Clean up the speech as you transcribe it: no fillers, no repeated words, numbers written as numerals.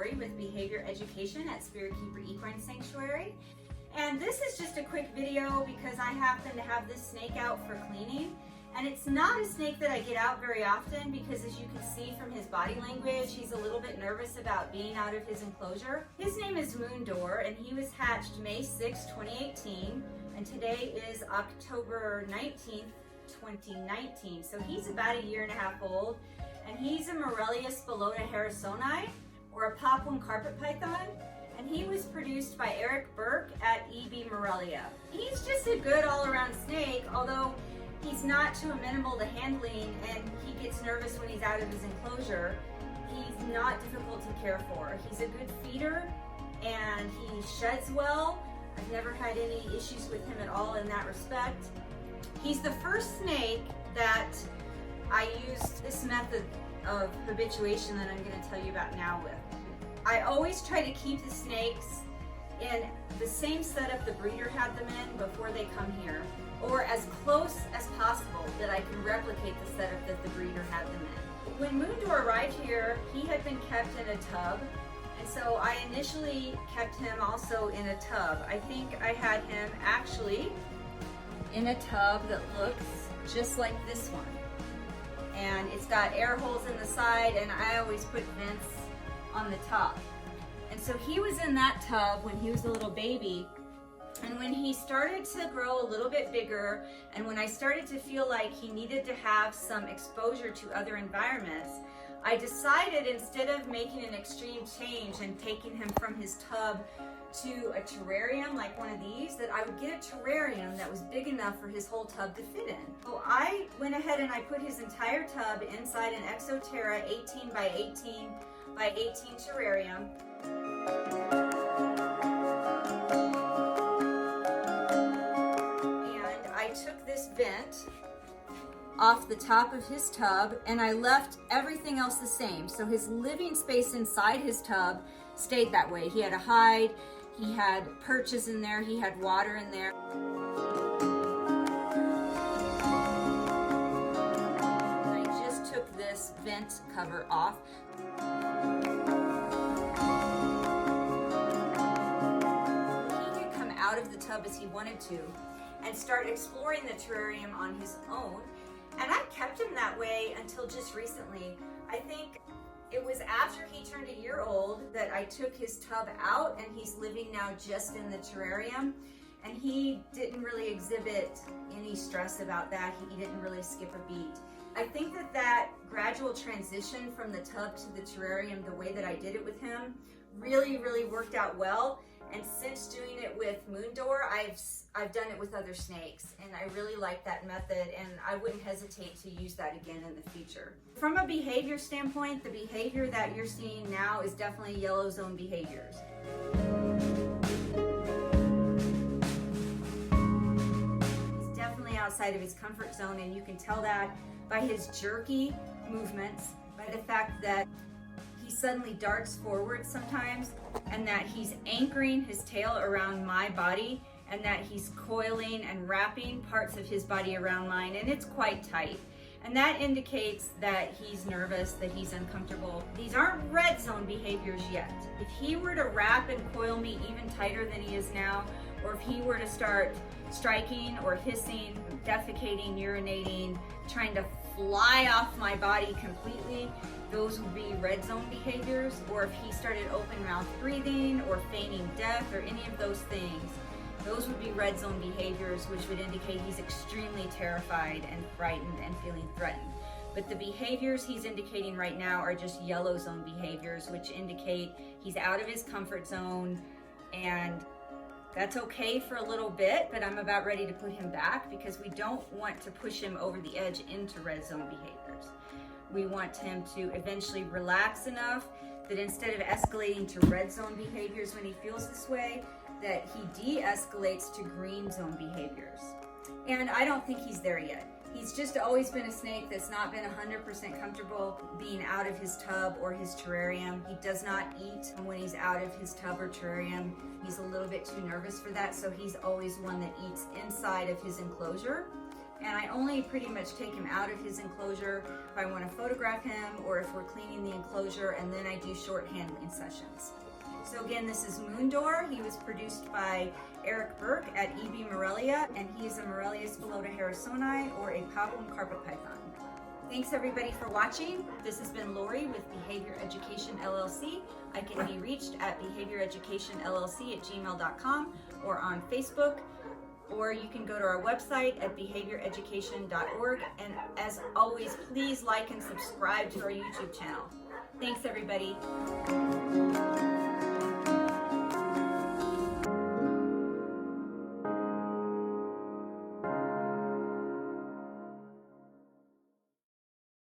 Lori with Behavior Education at Spirit Keeper Equine Sanctuary. And this is just a quick video because I happen to have this snake out for cleaning. And it's not a snake that I get out very often because, as you can see from his body language, he's a little bit nervous about being out of his enclosure. His name is Moondore, and he was hatched May 6, 2018, and today is October 19th, 2019. So he's about 1.5 years old, and he's a Morelia spilota harrisoni, or a Papuan carpet python. And he was produced by Eric Burke at EB Morelia. He's just a good all-around snake, although he's not too amenable to handling and he gets nervous when he's out of his enclosure. He's not difficult to care for. He's a good feeder and he sheds well. I've never had any issues with him at all in that respect. He's the first snake that I used this method of habituation that I'm going to tell you about now with. I always try to keep the snakes in the same setup the breeder had them in before they come here, or as close as possible that I can replicate the setup that the breeder had them in. When Moondore arrived here, he had been kept in a tub, and so I initially kept him also in a tub. I think I had him actually in a tub that looks just like this one. And it's got air holes in the side, and I always put vents on the top. And so he was in that tub when he was a little baby. And when he started to grow a little bit bigger, and when I started to feel like he needed to have some exposure to other environments, I decided, instead of making an extreme change and taking him from his tub to a terrarium like one of these, that I would get a terrarium that was big enough for his whole tub to fit in. So I went ahead and I put his entire tub inside an Exoterra 18 by 18 by 18 terrarium. And I took this vent off the top of his tub and I left everything else the same. So his living space inside his tub stayed that way. He had a hide, he had perches in there, he had water in there. I just took this vent cover off. Out of the tub as he wanted to and start exploring the terrarium on his own, and I kept him that way until just recently. I think it was after he turned 1 year old that I took his tub out, and he's living now just in the terrarium, and he didn't really exhibit any stress about that. He didn't really skip a beat. I think that gradual transition from the tub to the terrarium, the way that I did it with him, really worked out well. And since doing it with Moondore, I've done it with other snakes, and I really like that method, and I wouldn't hesitate to use that again in the future. From a behavior standpoint, the behavior that you're seeing now is definitely yellow zone behaviors. He's definitely outside of his comfort zone, and you can tell that by his jerky movements, by the fact that he suddenly darts forward sometimes, and that he's anchoring his tail around my body, and that he's coiling and wrapping parts of his body around mine, and it's quite tight. And that indicates that he's nervous, that he's uncomfortable. These aren't red zone behaviors yet. If he were to wrap and coil me even tighter than he is now, or if he were to start striking or hissing, defecating, urinating, trying to fly off my body completely, those would be red zone behaviors. Or if he started open mouth breathing or feigning death or any of those things, those would be red zone behaviors, which would indicate he's extremely terrified and frightened and feeling threatened. But the behaviors he's indicating right now are just yellow zone behaviors, which indicate he's out of his comfort zone, and that's okay for a little bit, but I'm about ready to put him back because we don't want to push him over the edge into red zone behaviors. We want him to eventually relax enough that instead of escalating to red zone behaviors when he feels this way, that he de-escalates to green zone behaviors. And I don't think he's there yet. He's just always been a snake that's not been 100% comfortable being out of his tub or his terrarium. He does not eat when he's out of his tub or terrarium. He's a little bit too nervous for that, so he's always one that eats inside of his enclosure. And I only pretty much take him out of his enclosure if I want to photograph him or if we're cleaning the enclosure, and then I do short handling sessions. So again, this is Moondore. He was produced by Eric Burke at EB Morelia, and he is a Morelia spilota harrisoni, or a pablum carpet python. Thanks everybody for watching. This has been Lori with Behavior Education LLC. I can be reached at behavioreducationllc@gmail.com or on Facebook, or you can go to our website at behavioureducation.org. And as always, please like and subscribe to our YouTube channel. Thanks everybody.